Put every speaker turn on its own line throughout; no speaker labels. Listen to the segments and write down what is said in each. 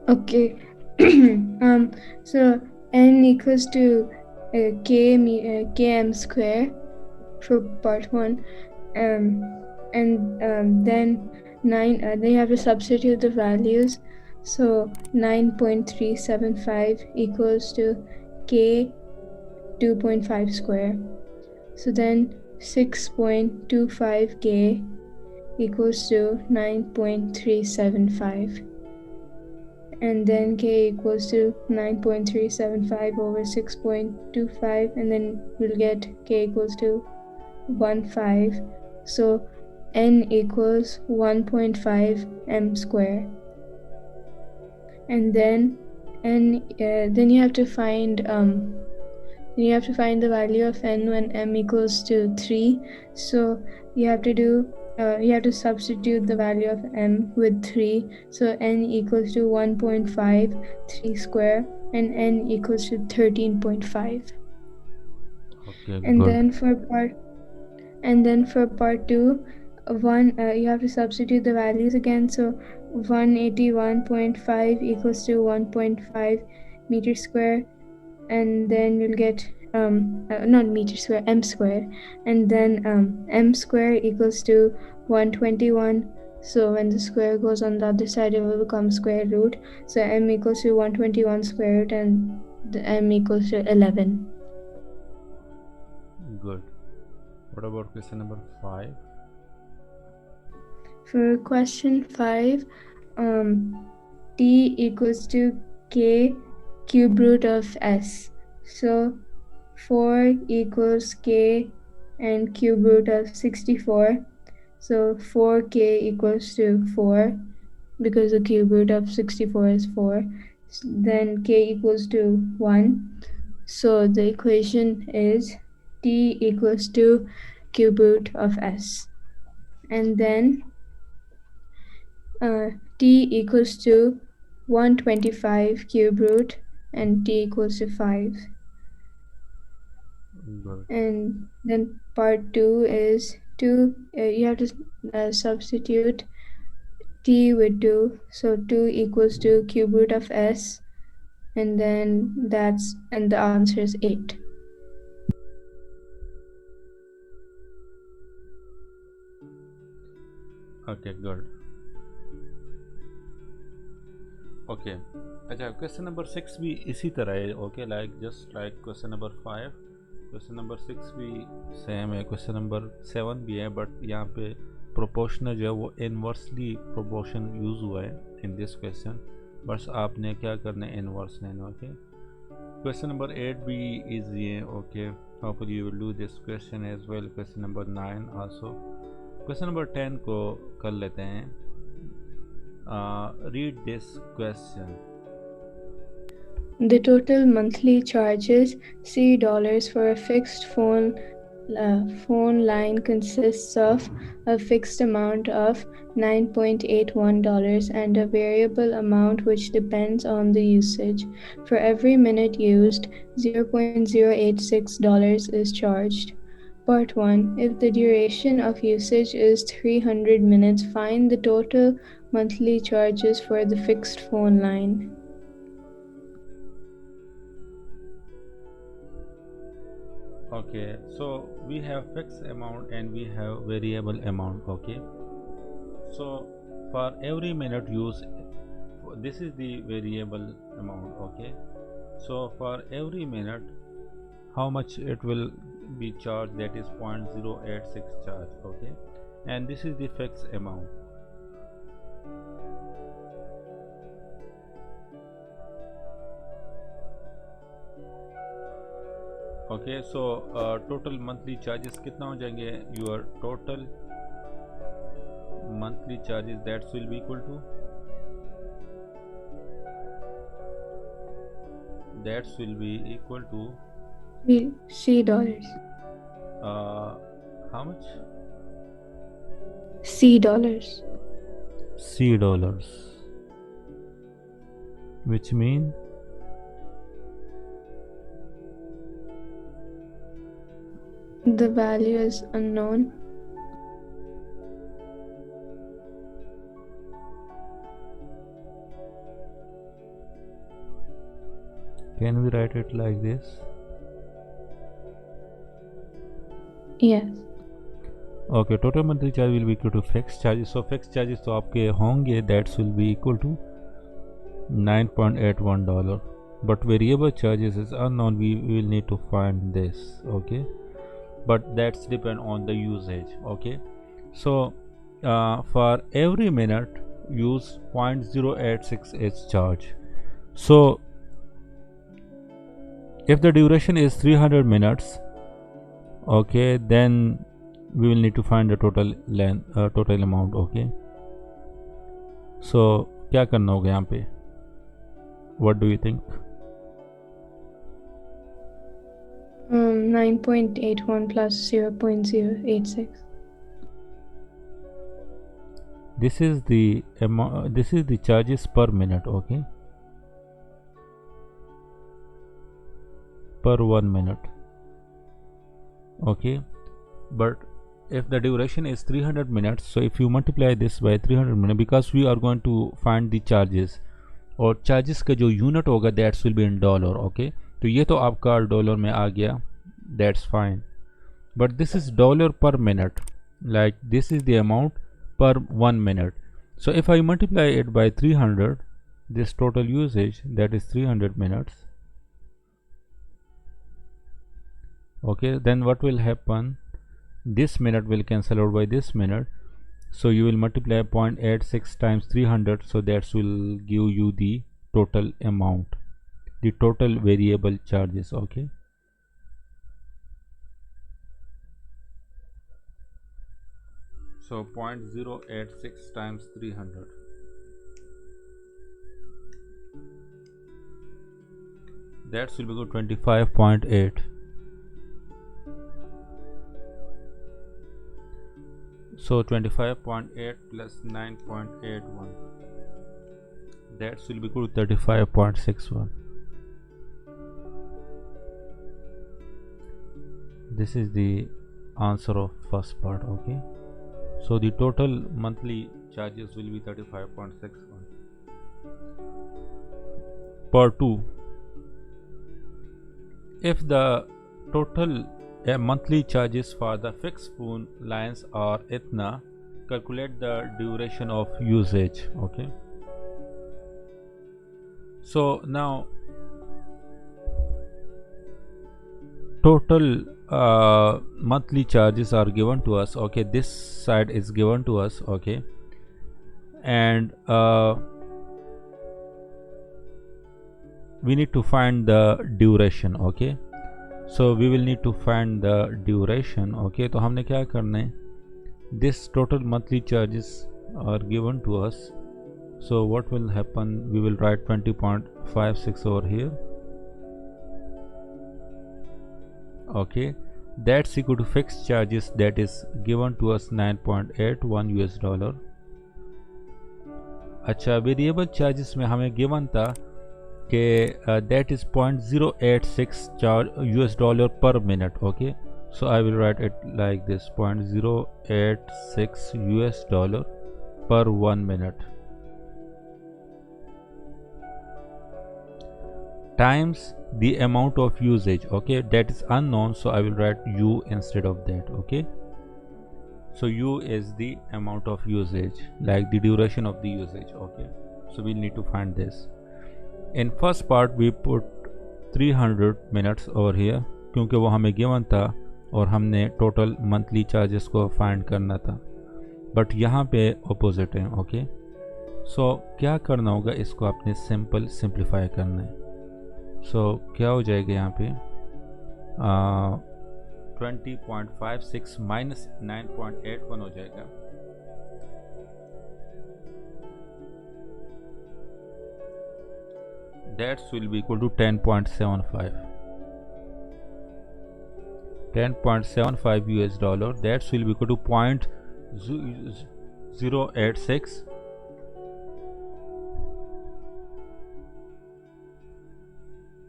Okay. So n equals to km square for part one, and then nine. Then you have to substitute the values. So 9.375 equals to k 2.5 square. So then 6.25k equals to 9.375. And then k equals to 9.375 over 6.25, and then we'll get k equals to 1.5. So n equals 1.5 m square. And then then you have to find the value of n when m equals to 3. So you have to substitute the value of m with 3. So n equals to 1.5 3 square, and n equals to 13.5.
Okay,
And
good.
then for part 2, you have to substitute the values again. So 181.5 equals to 1.5 meter square, and then you'll get not meter square, m square, and then m square equals to 121. So when the square goes on the other side, it will become square root. So m equals to 121 square root, and the m equals to 11.
Good. What about question number 5?
For question 5, t equals to k cube root of s. So 4 equals k and cube root of 64. So 4k equals to 4, because the cube root of 64 is 4. Then k equals to 1. So the equation is t equals to cube root of s. And then t equals to 125 cube root, and t equals to 5.
Good.
And then part 2 is 2. You have to substitute t with 2. So 2 equals to cube root of s, and the answer is 8.
Okay, good. Okay अच्छा question number 6 भी इसी तरह है okay like just like question number 5 question number 6 भी same है question number 7 भी है but यहाँ पे प्रोपोर्शनल जो है वो इनवर्सली प्रोपोर्शन यूज़ हुआ है इन दिस क्वेश्चन बस आपने क्या करना है इनवर्स लेना ओके क्वेश्चन नंबर 8 भी इजी है okay hopefully you will do this question as well question number 9 also question number 10 को कर लेते हैं read this question.
The total monthly charges $C for a fixed phone line consists of a fixed amount of $9.81 and a variable amount which depends on the usage. For every minute used, $0.086 is charged. Part 1. If the duration of usage is 300 minutes, find the total monthly charges for the fixed phone line.
Okay, so we have fixed amount and we have variable amount. Okay, so for every minute use, this is the variable amount. Okay, so for every minute, how much it will be charged, that is 0.086 charge. Okay, and this is the fixed amount. Okay, so total monthly charges कितना हो जाएंगे? Your total monthly charges that will be equal to
$C.
how much?
$C.
$C, which mean
The value is unknown.
Can we write it like this?
Yes.
Okay, total monthly charge will be equal to fixed charges. So fixed charges तो आपके होंगे, that will be equal to $9.81. But variable charges is unknown. We will need to find this. Okay, but that's depend on the usage. Okay, so for every minute use 0.086 is charge. So if the duration is 300 minutes, okay, then we will need to find the total length, total amount. Okay, so क्या करना होगा यहाँ पे? What do you think?
9.81 plus 0.086.
This is the amount. This is the charges per minute. Okay, per 1 minute. Okay, but if the duration is 300 minutes, so if you multiply this by 300 minutes, because we are going to find the charges, और charges का जो unit होगा that will be in dollar. Okay, तो ये तो आपका dollar में आ गया, that's fine, but this is dollar per minute, like this is the amount per 1 minute. So if I multiply it by 300, this total usage, that is 300 minutes. Okay, then what will happen? This minute will cancel out by this minute, so you will multiply 0.86 times 300, so that will give you the total amount, the total variable charges. Okay, so 0.086 times 300, that will be 25.8. So 25.8 plus 9.81, that will be equal to 35.61. This is the answer of first part. Okay, so the total monthly charges will be 35.61. Part 2, if the total monthly charges for the fixed phone lines are itna, calculate the duration of usage. Okay, so now total monthly charges are given to us. Okay, this side is given to us. Okay, and we need to find the duration. Okay, so we will need to find the duration. Okay, तो हमने क्या करना है? This total monthly charges are given to us. So what will happen? We will write 20.56 over here. Okay, that's equal to fixed charges, that is given to us $9.81 US. अच्छा, variable charges में हमें given था कि that is 0.086 US dollar per minute. Okay, so I will write it like this: 0.086 US dollar per 1 minute times the amount of usage. Okay, that is unknown, so I will write U instead of that. Okay, so U is the amount of usage, like the duration of the usage. Okay, so we need to find this. In first part we put 300 minutes over here क्योंकि वो हमें given था और हमने total monthly charges को find करना था, but यहाँ पे अपोजिट है. ओके, सो क्या करना होगा, इसको आपने सिंपल सिंप्लीफाई करना है. सो क्या हो जाएगा यहाँ पे 20.56 माइनस 9.81 हो जाएगा. That will be equal to 10.75. 10.75 US dollar. That will be equal to 0.086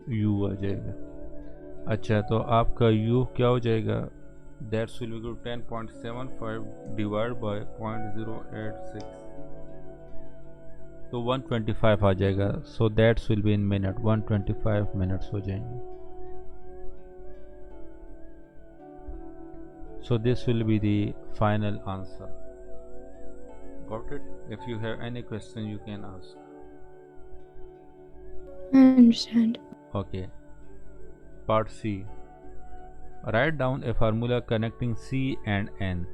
U आ जाएगा. अच्छा, तो आपका U क्या हो जाएगा? That will be equal to 10.75 divided by 0.086. तो 125 आ जाएगा. So that's will be in minute. 125 minutes हो जाएंगे. So this will be the final answer. Got it? If you have any question, you can ask.
I understand.
Okay. Part C. Write down a formula connecting C and N,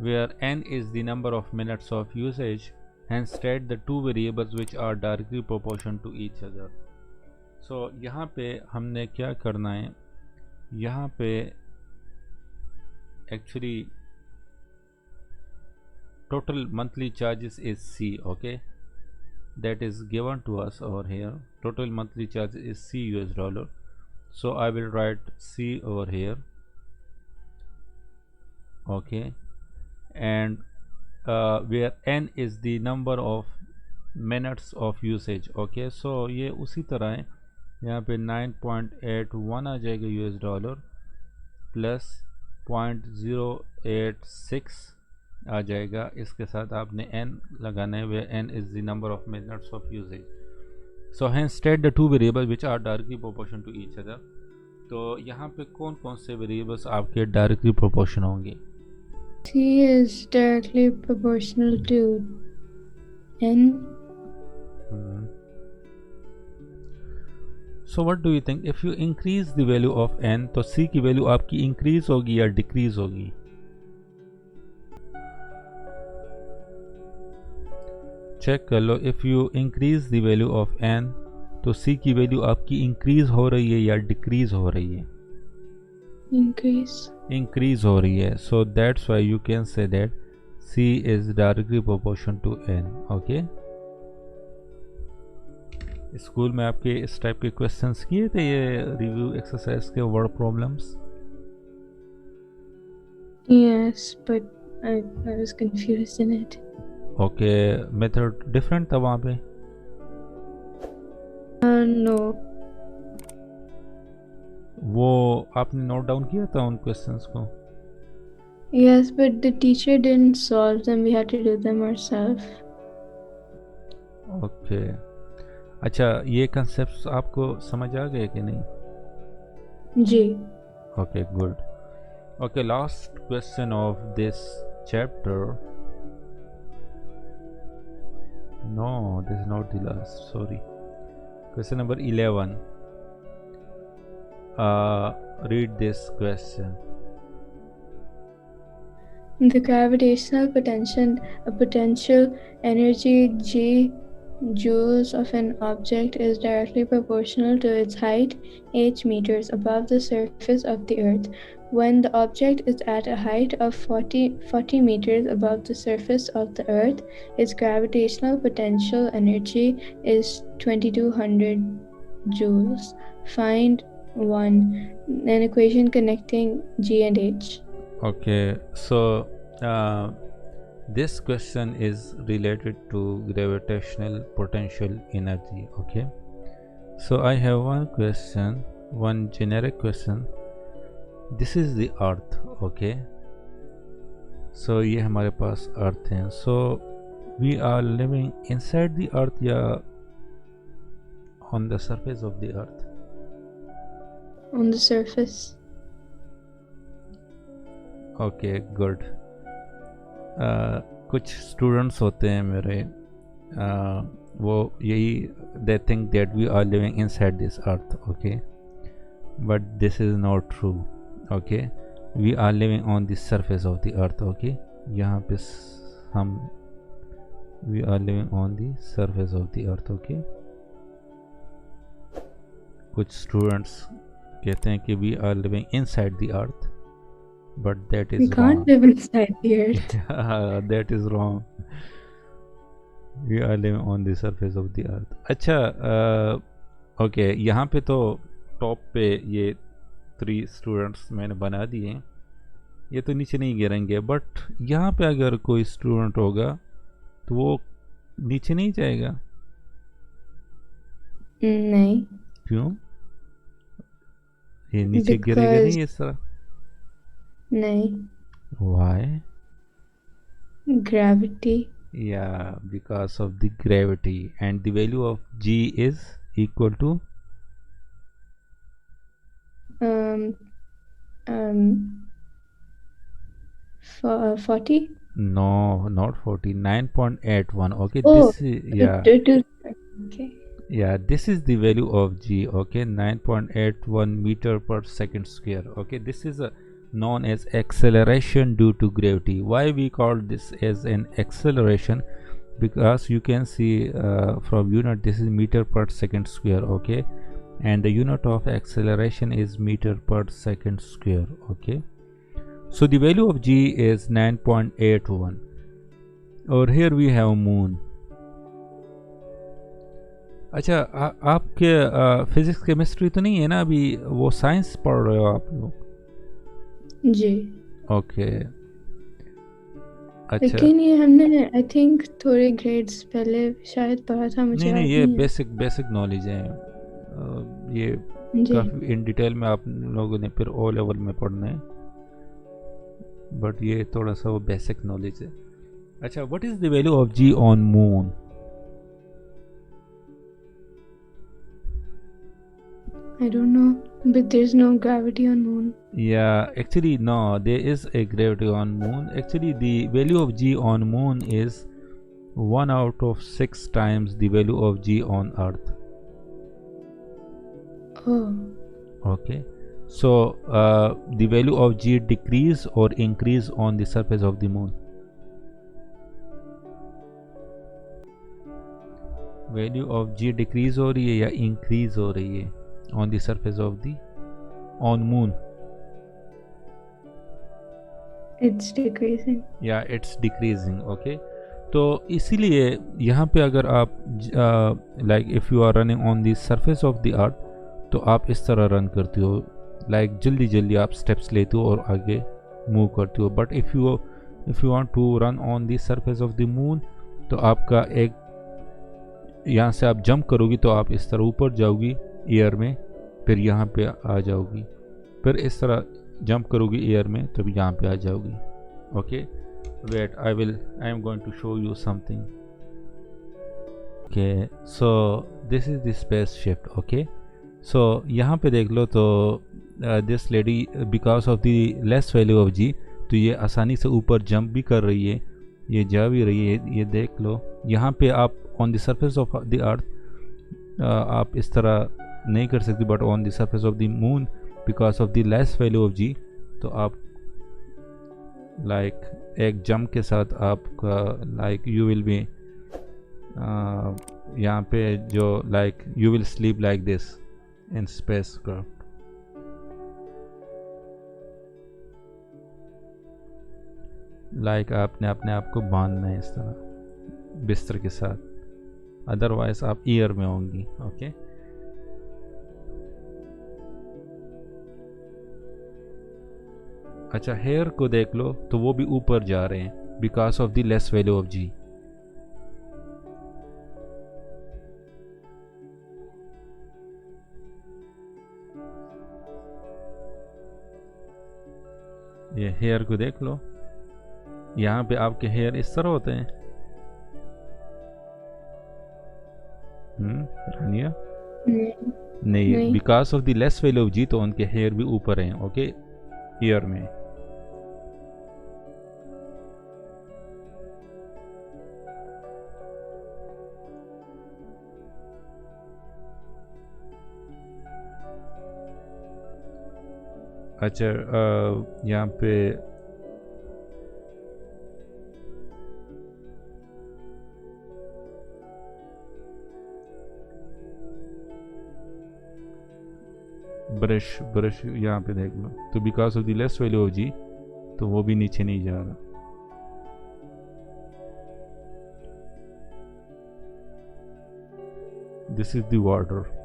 where N is the number of minutes of usage, hence state the two variables which are directly proportional to each other. So यहाँ पे हमने क्या करना है, यहाँ पे actually total monthly charges is C, okay, that is given to us over here. Total monthly charge is C US dollar. So I will write C over here, okay, and where N is the number of minutes of usage, okay. So ये उसी तरह है, यहाँ पे 9.81 आ जाएगा US dollar plus 0.086 आ जाएगा. इसके साथ आपने n लगाना है, where n is the number of minutes of usage. So hence state the two variables which are directly proportional to each other. तो यहाँ पे कौन कौन से वेरिएबल्स आपके डायरेक्टली प्रोपोर्शन होंगे?
C is directly proportional to N.
So what do you think? If you increase the value of n, तो C की वैल्यू आपकी इंक्रीज होगी या डिक्रीज होगी? चेक कर लो. If you increase the value of n, तो C की वैल्यू आपकी इंक्रीज हो रही है या डिक्रीज हो रही है? इंक्रीज हो रही है. So that's why you can say that C is directly proportion to n, okay. School में आपके इस टाइप के क्वेश्चंस किए थे, ये रिव्यू एक्सरसाइज के word problems?
Yes, but I was confused in it.
Okay. Method different था वहाँ पे?
No.
वो आपने नोट डाउन किया था उन क्वेश्चंस को?
Yes, but the teacher didn't solve them. We had to do them ourselves.
Okay. अच्छा, ये कंसेप्ट्स आपको समझ आ गए कि नहीं?
जी.
Okay, good. Okay, last question of this chapter. No, this is not the last, sorry. Question number 11. Read this question.
The gravitational potential energy G joules of an object is directly proportional to its height, h meters above the surface of the Earth. When the object is at a height of 40 meters above the surface of the Earth, its gravitational potential energy is 2200 joules. Find an equation connecting G and H.
Okay, so this question is related to gravitational potential energy, okay. So I have one question, one generic question. This is the earth, okay. So ये हमारे पास earth है. So we are living inside the earth या on the surface of the earth?
On the surface.
Okay, good. कुछ students होते हैं मेरे, वो यही they think that we are living inside this earth, okay, but this is not true, okay. We are living on the surface of the earth, okay. यहाँ पे हम we are living on the surface of the earth, okay. कुछ students कहते हैं कि we are living inside the earth, but that is
we can't
wrong.
live inside the earth.
That is wrong. We are living on the surface of the earth. अच्छा, okay. यहाँ पे तो top पे ये 3 students मैंने बना दिए, ये तो नीचे नहीं गिरेंगे. बट यहाँ पे अगर कोई स्टूडेंट होगा तो वो नीचे नहीं जाएगा?
नहीं.
क्यों? ये नीचे गिरेगा नहीं इस तरह?
नहीं.
Why?
Gravity.
Yeah, because of the gravity. And the value of G is equal to
Um, um, 40.
no, not 40, 9.81. Okay,
Oh,
this is,
to,
yeah,
to, to, okay.
yeah, this is the value of G. Okay, 9.81 meter per second square. Okay, this is known as acceleration due to gravity. Why we call this as an acceleration? Because you can see from unit, this is meter per second square. Okay, and the unit of acceleration is meter per second square. Okay, so the value of G is 9.81. Or here we have moon. अच्छा, आपके physics chemistry तो नहीं है ना अभी, वो science पढ़ रहे हो आप लोग?
जी,
ओके, अच्छा।
लेकिन ये हमने आई थिंक थोड़े ग्रेड्स पहले शायद पढ़ा था, मुझे
नहीं नहीं,
याद
ये
नहीं है।
बेसिक बेसिक नॉलेज है। ये
जी।
काफ़ी इन डिटेल में आप लोगों ने फिर ओ लेवल में पढ़ना है, बट ये थोड़ा सा वो बेसिक नॉलेज है। अच्छा, what is the value of G on moon?
I don't know, but there's no gravity on moon.
Yeah, actually no, there is a gravity on moon. Actually, the value of G on moon is 1 out of 6 times the value of G on Earth.
Oh,
Okay, so the value of G decrease or increase on the surface of the moon? Value of G decrease हो रही है या increase हो रही है on the surface of the on moon?
it's decreasing.
या it's decreasing. Okay, तो इसीलिए यहाँ पे अगर आप like if you are running on the surface of the earth, तो आप इस तरह रन करते हो, लाइक जल्दी जल्दी आप स्टेप्स लेते हो और आगे मूव करते हो। But if you want to run on the surface of the moon, तो आपका एक, यहाँ से आप जंप करोगी तो आप इस तरह ऊपर जाओगी एयर में, फिर यहाँ पे आ जाओगी, फिर इस तरह जंप करोगी एयर में, तब यहाँ पे आ जाओगी। Okay, wait, I am going to show you something. Okay, so this is the spaceship. Okay, so यहाँ पे देख लो तो this lady because of the less value of G, तो ये आसानी से ऊपर जंप भी कर रही है, ये जा भी रही है। ये देख लो, यहाँ पे आप on the surface of the earth आप इस तरह नहीं कर सकती, but on the surface of the moon because of the less value of g, तो आप लाइक एक जंप के साथ आपका लाइक यू विल बी यहाँ पे जो like you will sleep like this in space craft. Like आपने अपने आप को बांधना है इस तरह बिस्तर के साथ, अदरवाइज आप ईयर में होंगी। ओके, अच्छा, हेयर को देख लो तो वो भी ऊपर जा रहे हैं because of the less value of g. ये हेयर को देख लो, यहाँ पे आपके हेयर इस तरह होते हैं। रानिया,
नहीं,
नहीं,
नहीं।
Because of the less value of g, तो उनके हेयर भी ऊपर हैं। ओके, ईयर में। अच्छा, यहाँ पे ब्रश ब्रश यहाँ पे देख लो, तो because of the less value of g, तो वो भी नीचे नहीं जा रहा। This is the water.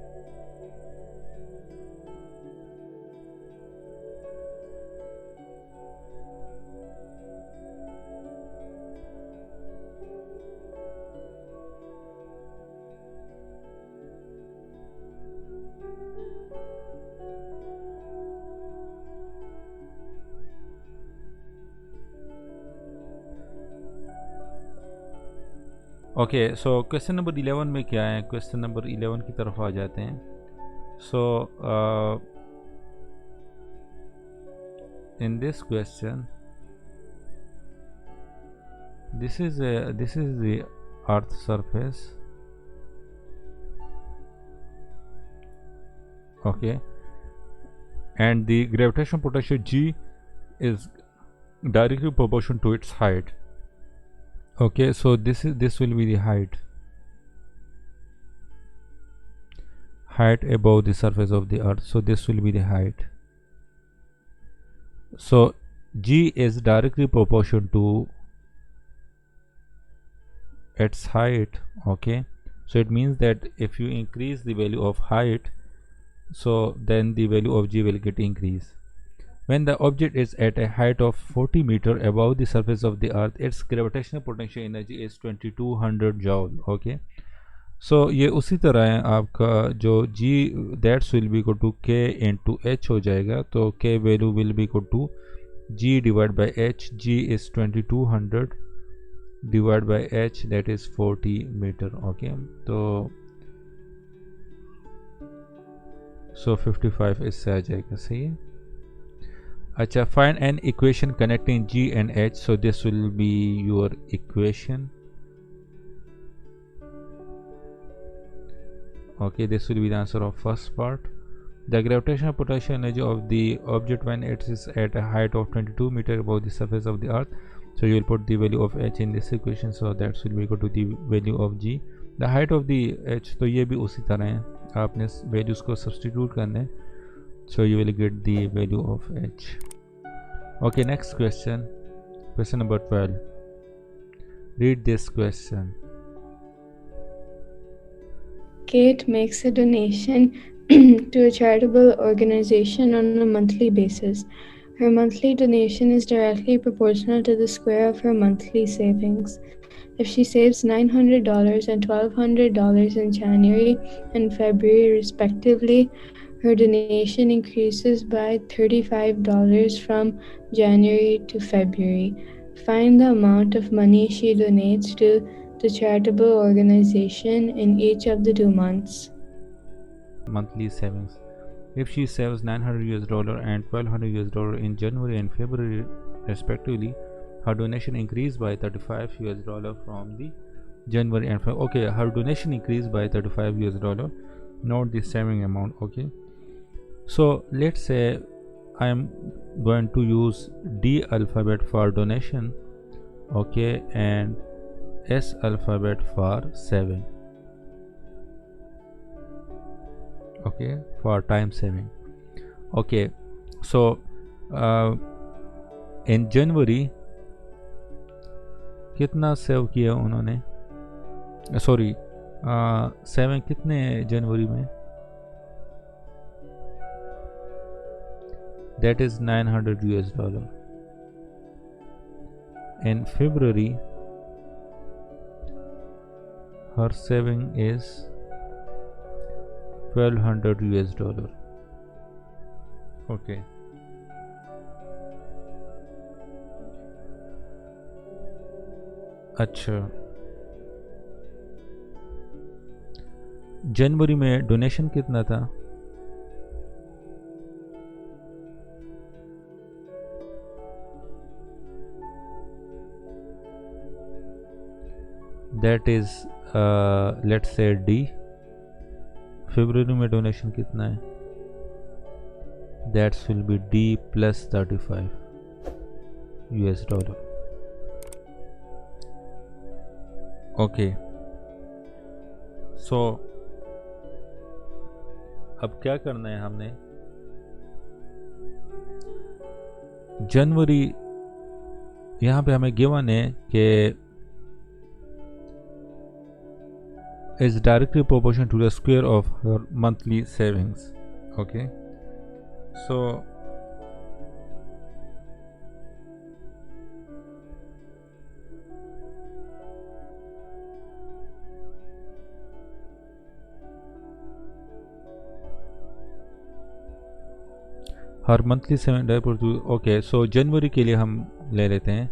Okay, so question number 11 में क्या है, क्वेश्चन नंबर 11 की तरफ आ जाते हैं. सो in this question, this is the earth surface. Okay, and the gravitational potential G is directly proportional to its height. Okay, so this will be the height above the surface of the earth. So this will be the height. So G is directly proportional to its height. Okay, so it means that if you increase the value of height, so then the value of G will get increased. When the object is at a height of 40 meter above the surface of the earth, its gravitational potential energy is 2200 joule. Okay, so ये उसी तरह है आपका जो G that's will be equal to K into H हो जाएगा. तो K value will be equal to G divide by H. G is 2200 divide by H, that is 40 metre. Okay, तो सो 55 इससे आ जाएगा. सही है. अच्छा, find an equation connecting G and H. So this will be your equation. Okay, this will be the answer of first part. The gravitational potential energy of the object when it is at a height of 22 meter above the surface of the earth. So you will put the value of H in this equation. So that will be equal to the value of G. The height of the H, तो ये भी उसी तरह है, आपने values को substitute करने हैं. So you will get the value of H. Okay, next question. Question number 12. Read this question.
Kate makes a donation to a charitable organization on a monthly basis. Her monthly donation is directly proportional to the square of her monthly savings. If she saves $900 and $1,200 in January and February respectively, her donation increases by $35 from January to February. Find the amount of money she donates to the charitable organization in each of the 2 months.
Monthly savings. If she saves $900 and $1,200 in January and February respectively, her donation increased by $35 from the January and February. Okay, her donation increased by $35, not the saving amount. Okay, so let's say I am going to use D alphabet for donation, okay, and S alphabet for saving. Okay, for time saving. Okay, so in January कितना save किया उन्होंने, sorry saving कितने जनवरी में, that is $900. In February her saving is $1,200. Okay, अच्छा, जनवरी में donation कितना था, that is let's say D. फरवरी में डोनेशन कितना है, that will be D plus $35. Okay, so अब क्या करना है हमने, जनवरी यहाँ पे हमें गिवन है कि is directly proportional to the square of her monthly savings. Okay, so her monthly saving directly to, okay, so जनवरी के लिए हम ले लेते हैं.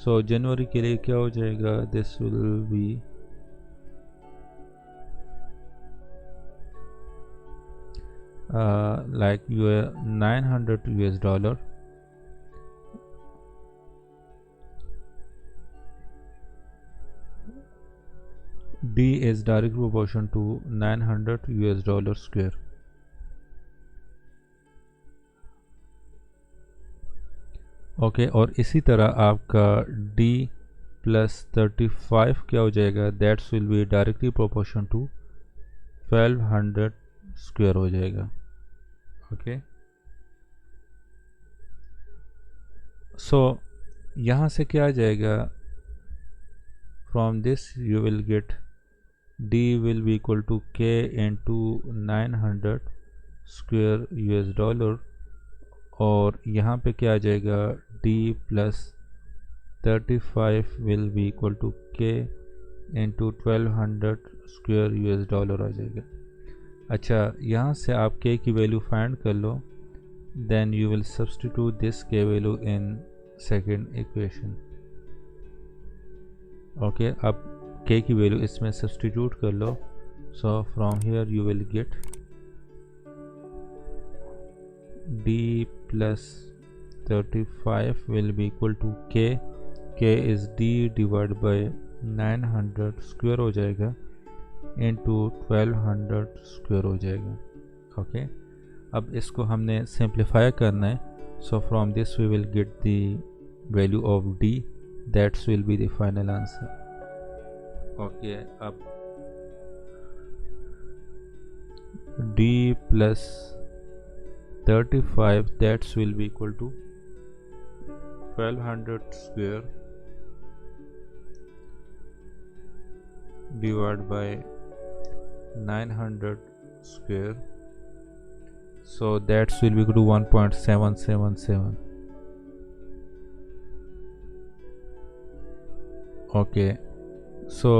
So जनवरी के लिए क्या हो जाएगा, this will be like your 900 US dollar. D is direct proportion to 900 US dollar square. Okay और इसी तरह आपका D प्लस 35 क्या हो जाएगा, that's will be directly proportion to 1200 square हो जाएगा. ओके सो यहाँ से क्या आ जाएगा, from this you will get D will be equal to K into 900 square US dollar, और यहाँ पे क्या आ जाएगा, D plus 35 will be equal to K into 1200 square US dollar आ जाएगा. अच्छा, यहाँ से आप K की वैल्यू फाइंड कर लो, then you will substitute this K value in second equation. Okay, अब K की वैल्यू इसमें सब्सटीट्यूट कर लो. So from here you will get D plus 35 will be equal to K. K is D divided by 900 square हो जाएगा into 1200 square हो जाएगा. Okay अब इसको हमने सिंप्लीफाई करना है. So from this we will get the value of D, that's will be the final answer. Okay अब D plus 35 that will be equal to 1200 square divided by 900 square, so that will be equal to 1.777. okay so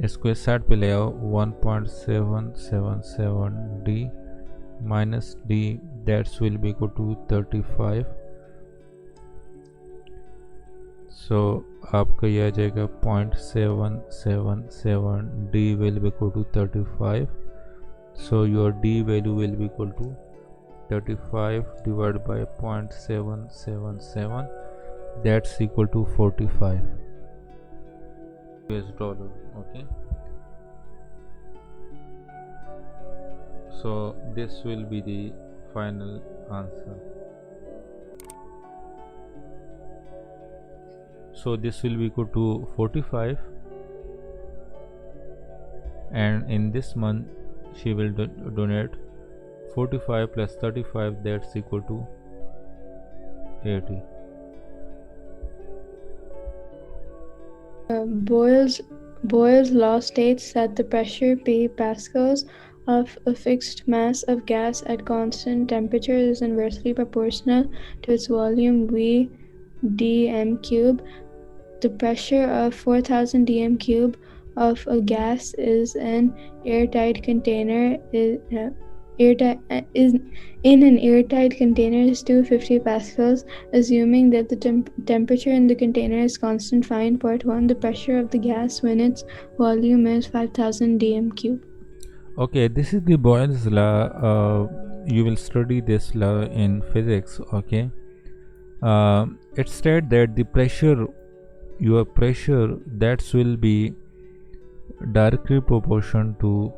इसको इस side पे ले आओ. 1.777 D minus D, that's will be equal to 35. So आपका ये आ जाएगा 0.777 D will be equal to 35. So your D value will be equal to 35 divide by 0.777, that's equal to 45 US dollar. Okay, so this will be the final answer. So this will be equal to 45, and in this month she will donate 45 plus 35, that's equal to 80.
Boyle's law states that the pressure P pascals of a fixed mass of gas at constant temperature is inversely proportional to its volume V dm cube. The pressure of 4000 dm cube of a gas is an airtight container in an airtight container is 250 pascals. Assuming that the temperature in the container is constant, find part 1, the pressure of the gas when its volume is 5000 dm cube.
Okay, this is the Boyle's law. You will study this law in physics. Okay, it states that the pressure, your pressure, that will be directly proportion to,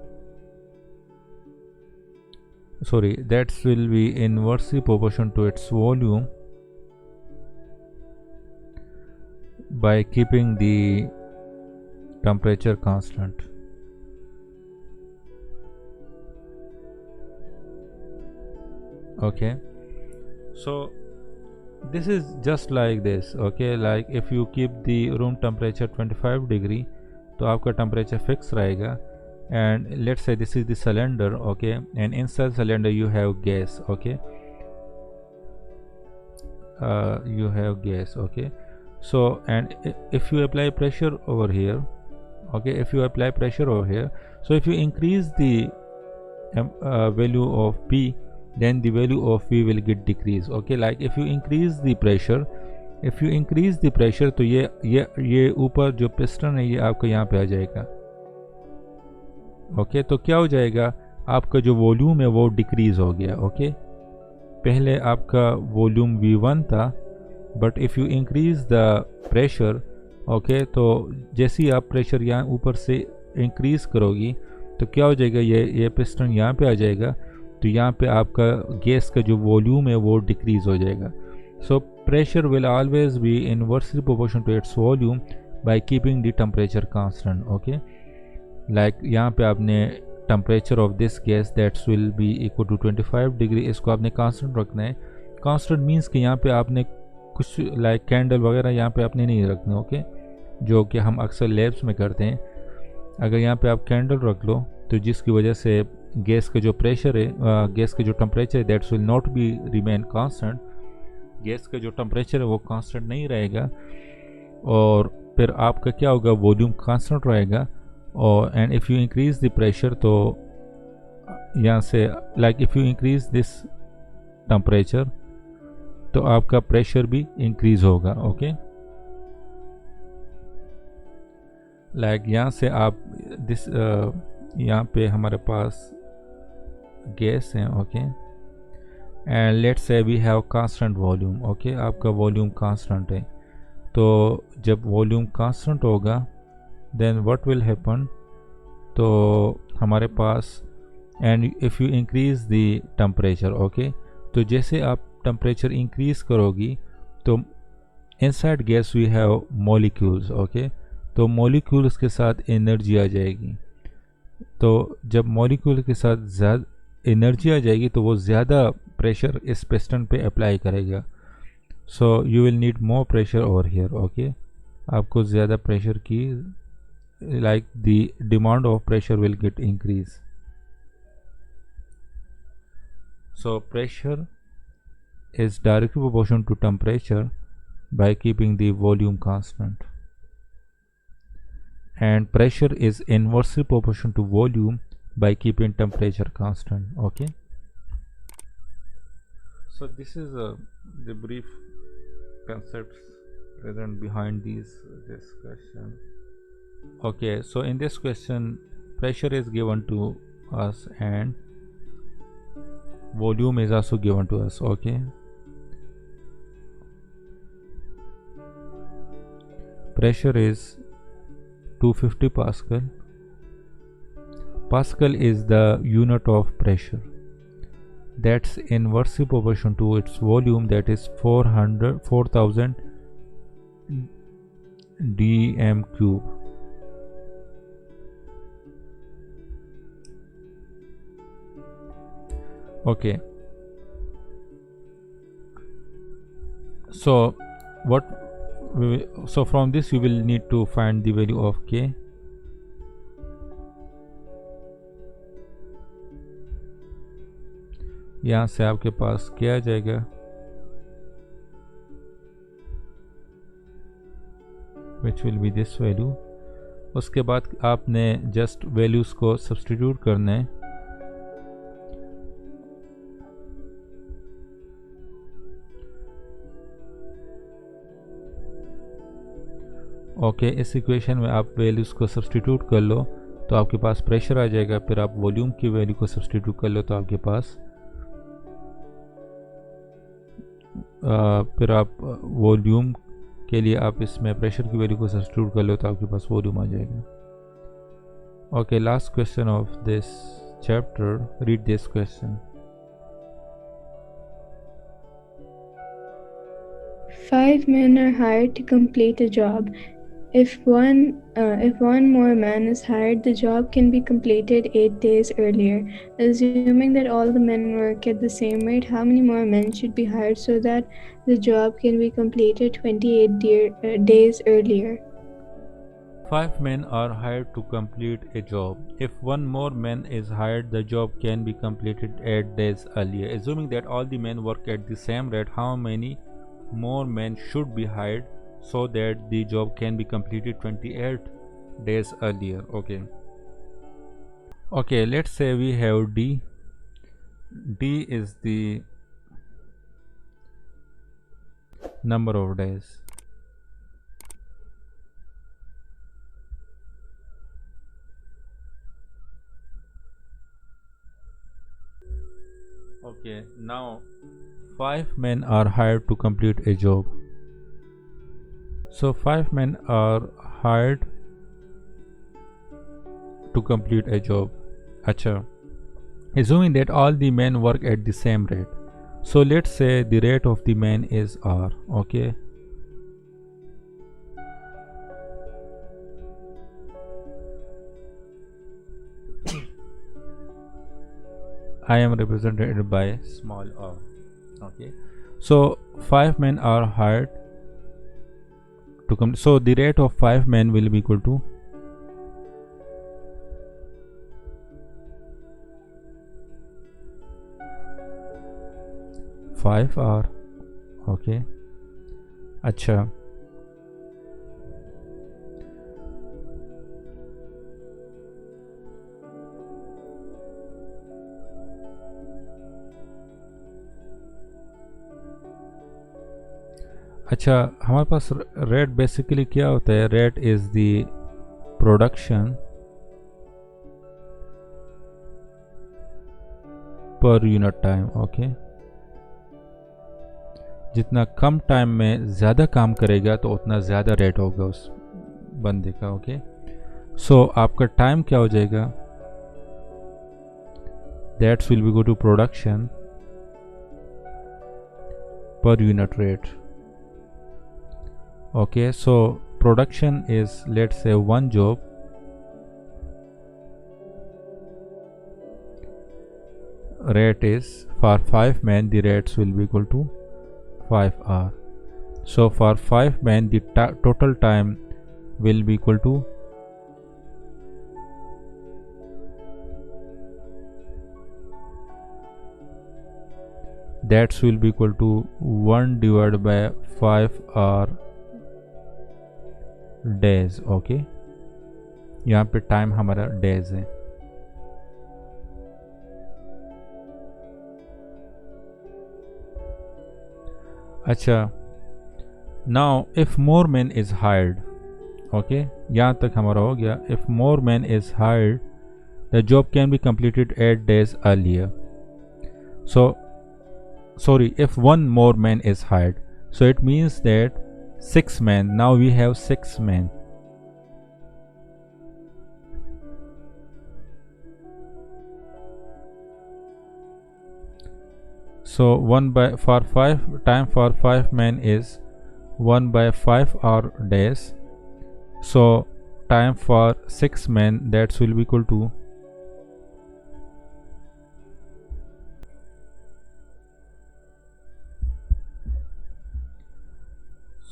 that will be inversely proportion to its volume by keeping the temperature constant. Okay, so this is just like this. Okay, like if you keep the room temperature 25 degree, तो आपका temperature fix रहेगा. And let's say this is the cylinder. Okay, and inside cylinder you have gas. Okay, you have gas. Okay, so and if you apply pressure over here, okay, if you apply pressure over here, so if you increase the value of P, then the value of V will get decrease. Okay, like if you increase the pressure, तो ये ऊपर जो piston है ये आपको यहाँ पे आ जाएगा. ओके तो क्या हो जाएगा, आपका जो वॉल्यूम है वो डिक्रीज हो गया। ओके, पहले आपका वॉल्यूम V1 था, but if you increase the pressure, okay, तो जैसे ही आप प्रेशर यहाँ ऊपर से इंक्रीज करोगी तो क्या हो जाएगा, ये पिस्टन यहाँ पे आ जाएगा, तो यहाँ पे आपका गैस का जो वॉल्यूम है वो डिक्रीज हो जाएगा। So pressure will always be inversely proportion to its volume by keeping the temperature constant. Okay, like यहाँ पे आपने temperature of this gas that's will be equal to 25 degree, इसको आपने कांस्टेंट रखना है। कांस्टेंट मीन्स कि यहाँ पे आपने कुछ लाइक कैंडल वगैरह यहाँ पे आपने नहीं रखना। ओके, जो कि हम अक्सर लैब्स में करते हैं। अगर यहाँ पे आप कैंडल रख लो तो जिसकी वजह से गैस का जो प्रेशर है, गैस का जो टेम्परेचर है that's will not be remain constant, gas का जो टेम्परेचर है वो कांस्टेंट नहीं रहेगा, और फिर आपका क्या होगा, वॉल्यूम कांस्टेंट रहेगा। और and if you increase the pressure, तो यहाँ से like if you increase this temperature तो आपका प्रेशर भी इंक्रीज होगा। ओके, लाइक यहाँ से आप दिस यहाँ पे हमारे पास गैस है। Okay, and let's say we have constant volume. Okay, आपका वॉल्यूम कांस्टेंट है, तो जब वॉल्यूम कांस्टेंट होगा देन व्हाट विल हैपन, तो हमारे पास and if you increase the temperature, okay, तो जैसे आप टेम्परेचर इंक्रीज करोगी तो inside gas we have molecules. Okay, तो मॉलिक्यूल्स के साथ एनर्जी आ जाएगी, तो जब मॉलिक्यूल के साथ ज़्यादा एनर्जी आ जाएगी तो वो ज़्यादा प्रेशर इस पिस्टन पे अप्लाई करेगा। सो you will need more pressure over here. Okay, आपको ज़्यादा प्रेशर की like the demand of pressure will get increase. So pressure is directly proportional to temperature by keeping the volume constant, and pressure is inversely proportional to volume by keeping temperature constant. Okay, so this is the brief concepts present behind this question. Okay, so in this question pressure is given to us and volume is also given to us. Okay, pressure is 250 Pascal. Pascal is the unit of pressure. That's inversely proportional to its volume, that is 4000 dm cube. Okay, so so from this you will need to find the value of K. यहाँ से आपके पास क्या आ जाएगा, which will be this value. उसके बाद आपने just values को सब्स्टिट्यूट करना है। ओके, इस इक्वेशन में आप वैल्यूज़ को सब्स्टिट्यूट कर लो तो आपके पास प्रेशर आ जाएगा, फिर आप वॉल्यूम की वैल्यू को सब्स्टिट्यूट कर लो तो आपके पास फिर आप वॉल्यूम के लिए आप इसमें प्रेशर की वैल्यू को सब्स्टिट्यूट कर लो तो आपके पास वॉल्यूम आ जाएगा। Okay, last question of this chapter, read this question.
5 men are hired to complete a job. If one more man is hired, the job can be completed 8 days earlier. Assuming that all the men work at the same rate, how many more men should be hired so that the job can be completed 28 days earlier?
5 men are hired to complete a job. If one more man is hired, the job can be completed 8 days earlier. Assuming that all the men work at the same rate, how many more men should be hired so that the job can be completed 28 days earlier? Okay, let's say we have D. D is the number of days. Okay, now 5 men are hired to complete a job. So 5 men are hired to complete a job. Acha. Assuming that all the men work at the same rate. So let's say the rate of the men is R. Okay. I am represented by small r. Okay. So 5 men are hired to come. So the rate of 5 men will be equal to 5r. Okay. अच्छा. अच्छा, हमारे पास rate basically क्या होता है? Rate is the production per unit time. Okay. जितना कम time में ज़्यादा काम करेगा तो उतना ज़्यादा रेट होगा उस बंदे का. ओके. सो आपका टाइम क्या हो जाएगा? That's will be go to production per unit rate. Okay, so production is, let's say, one job. Rate is for 5 men, the rates will be equal to 5r. So for 5 men, the total time will be equal to that will be equal to 1 divided by 5r days. Okay. यहाँ पे time हमारा days है. अच्छा. Now if more man is hired. Okay. यहाँ तक हमारा हो गया. If more man is hired the job can be completed 8 days earlier. So sorry, if one more man is hired, so it means that 6 men, now we have 6 men. So 1 by for 5 time for 5 men is 1 by 5 hour days. So time for 6 men, that will be equal to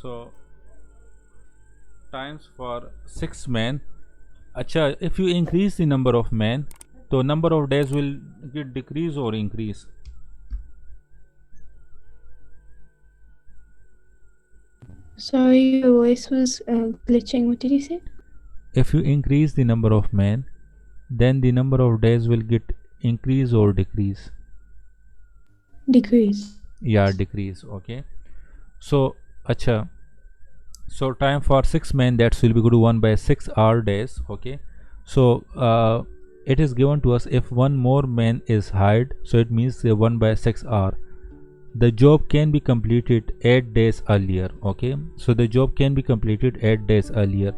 so times for 6 men. अच्छा, if you increase the number of men, तो number of days will get decrease or increase?
Sorry, your voice was glitching. What did you say?
If you increase the number of men, then the number of days will get increase or decrease?
Decrease.
Yeah, decrease. Okay. So अच्छा, so time for 6 men, that will be equal to 1 by 6 hour days. Okay. So it is given to us if one more man is hired, so it means 1 by 6 hour. The job can be completed 8 days earlier. Okay. So the job can be completed 8 days earlier.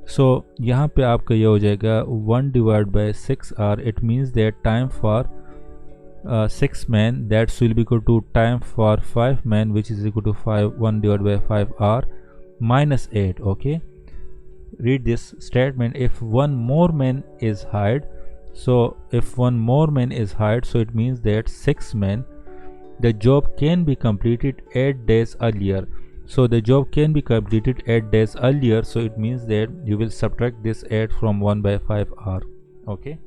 So यहाँ पे आपका ये हो जाएगा 1 divided by 6 hour. It means that time for 6 men, that will be equal to time for 5 men, which is equal to 1 divided by 5 hour minus 8. Okay. Read this statement. If one more man is hired, so if one more man is hired, so it means that 6 men, the job can be completed 8 days earlier. So the job can be completed 8 days earlier, so it means that you will subtract this 8 from 1 by 5 hour. Okay.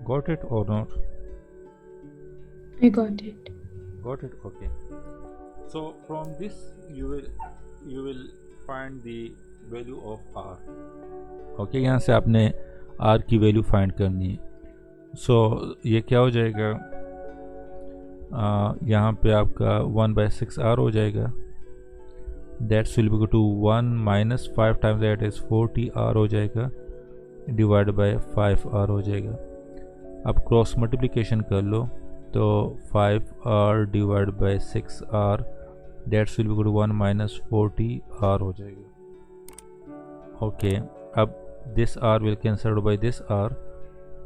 Got it or not?
I got it.
Got it. Okay. So from this you will find the value of r. Okay, यहाँ से आपने r की value find करनी है. सो ये क्या हो जाएगा? यहाँ पे आपका 1 by 6 r हो जाएगा. That's will be to 1 minus 5 times that is 40 R हो जाएगा, डिवाइड बाय 5 आर हो जाएगा। अब क्रॉस मल्टीप्लिकेशन कर लो तो 5 R divide by 6 R that's will be to 1 minus 40 R हो जाएगा। ओके, अब this R will cancel by this R,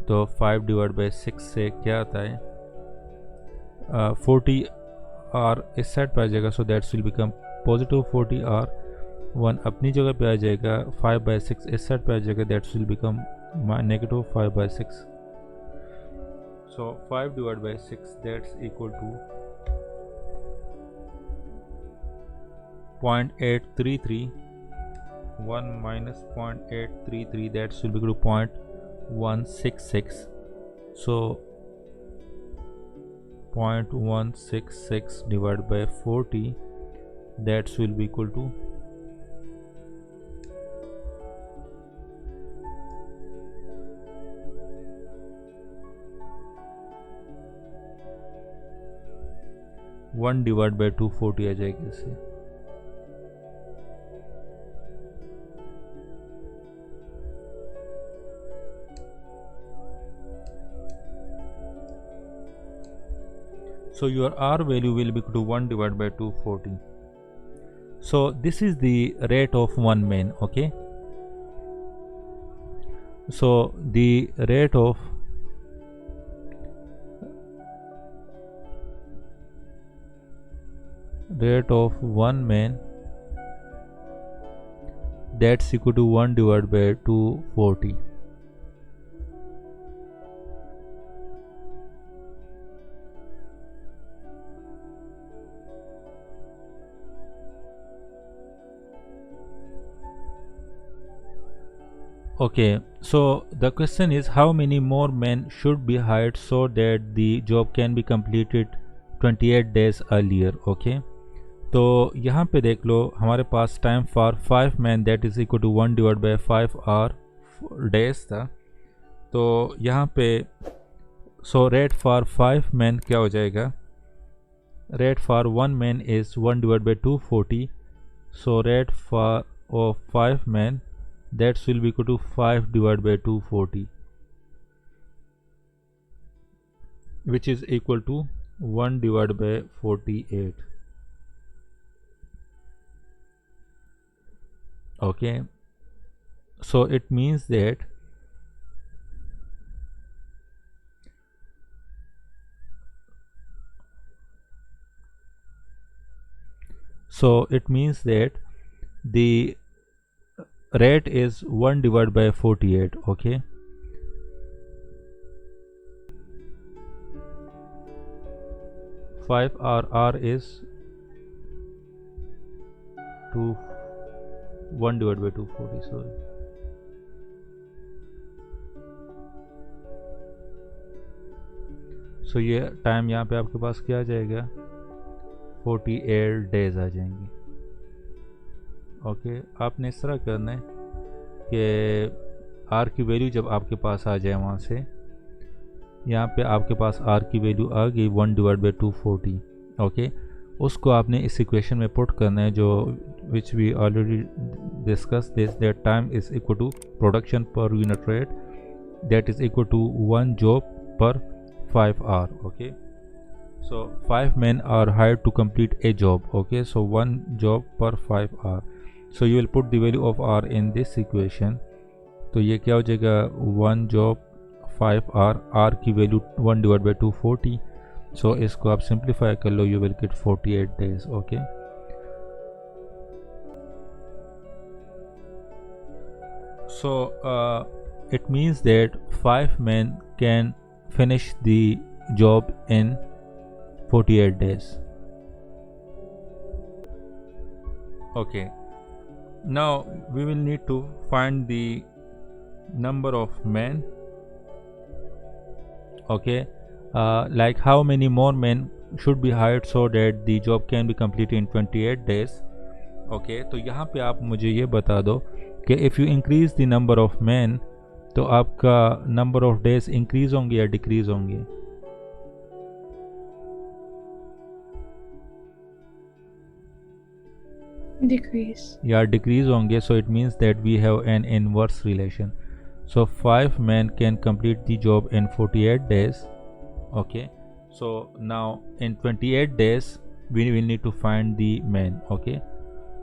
तो 5 डिवाइड बाई 6 से क्या आता है 40 आर इस साइड पे आ जाएगा, so that's will become positive 40 R. 1 अपनी जगह पे आ जाएगा, 5 बाई 6 इस साइड पे आ जाएगा, that's will become negative 5 by 6। So 5 divide by 6 that's equal to 0.833, 1 minus 0.833 that's will be equal to 0.166. So 0.166 divided by 40 that will be equal to 1 divide by 240 आ जाएगी इससे। So your R value will be equal to 1 divided by 240. So this is the rate of one man. Okay, so the rate of one man, that's equal to 1 divided by 240. Okay, so the question is how many more men should be hired so that the job can be completed 28 days earlier. Okay, तो यहाँ पे देख लो हमारे पास time for 5 man that is equal to 1 divide by 5 are days था। तो यहाँ पे सो रेट फॉर 5 मैन क्या हो जाएगा, rate for 1 man is 1 divide by 240। So rate for of 5 man that will be equal to 5 divided by 240, which is equal to 1 divided by 48. Okay, so it means that the rate is 1 divided by 48. Okay, five R is 1 divided by 240, sorry. So ये time यहाँ पे आपके पास क्या आ जाएगा, 48 days आ जाएंगे। Okay, आपने इस तरह करना है कि आर की वैल्यू जब आपके पास आ जाए वहाँ से, यहाँ पे आपके पास आर की वैल्यू आ गई 1 डिवाइड बाई 240। ओके, उसको आपने इस इक्वेशन में पुट करना है जो which we already discuss this, that time is equal to production per unit rate that is equal to 1 job per 5 R. Okay, so 5 men are hired to complete a job. Okay, so 1 job per 5 hour. So you will put the value of R in this equation. तो ये क्या हो जाएगा, 1 job 5 hour, R की value 1 divide by 240। सो इसको आप simplify कर लो, you will get 48 days. Okay, so it means that 5 men can finish the job in 48 days. Okay, now we will need to find the number of men. Okay, like how many more men should be hired so that the job can be completed in 28 days. Okay, तो यहाँ पे आप मुझे ये बता दो कि if you increase the number of men तो आपका number of days increase होंगे या decrease होंगे।
Decrease.
या डिक्रीज होंगे. So it means that we have an inverse relation. So 5 men can complete the job in 48 days. Okay, so now in 28 days we will need to find the men. Okay,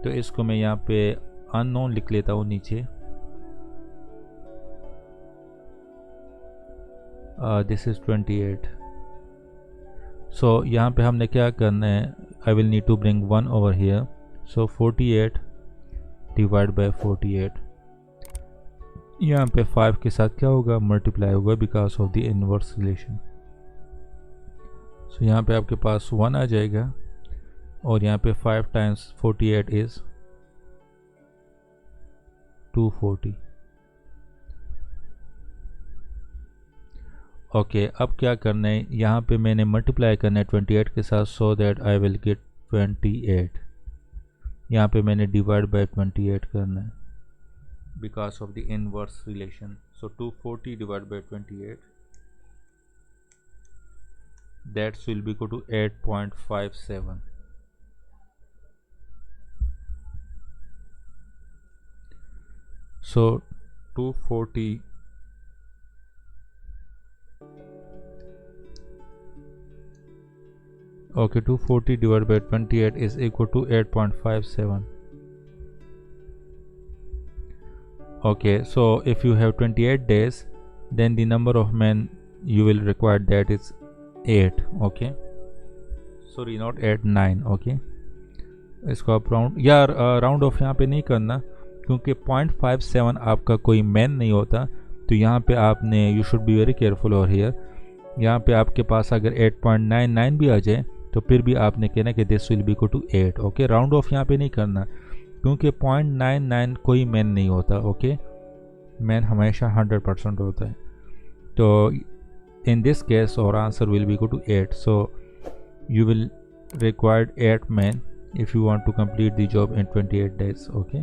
तो इसको मैं यहाँ पे unknown लिख लेता हूँ नीचे. This is 28. So यहाँ पे हमने क्या करना है, I will need to bring 1 over here. So 48 divided by 48. यहाँ पे 5 के साथ क्या होगा, मल्टीप्लाई होगा because of the inverse relation. So यहाँ पे आपके पास 1 आ जाएगा और यहाँ पे 5 टाइम्स 48 इज 240. ओके, अब क्या करना है, यहाँ पे मैंने मल्टीप्लाई करना है 28 के साथ, so that I will get 28. यहाँ पे मैंने डिवाइड बाय 28 करना है because of the inverse relation. So 240 divided by 28, that will be equal to 8.57. So 240 okay, 240 divided by 28 is equal to 8.57. Okay, so if you have 28 days, then the number of men you will require, that is 8. Okay, sorry, not 8, 9. Okay, इसको आप round या round off यहाँ पे नहीं करना, क्योंकि 0.57 आपका कोई मैन नहीं होता. तो यहाँ पे आपने you should be very careful और हियर. यहाँ पे आपके पास अगर 8.99 भी आ जाए तो फिर भी आपने कहना कि this will be equal to 8. Okay, round off यहाँ पे नहीं करना, क्योंकि 0.99 कोई मैन नहीं होता. ओके, मैन हमेशा 100% होता है. तो in this case our answer will be equal to 8. So you will required 8 man if you want to complete the job in 28 days. Okay.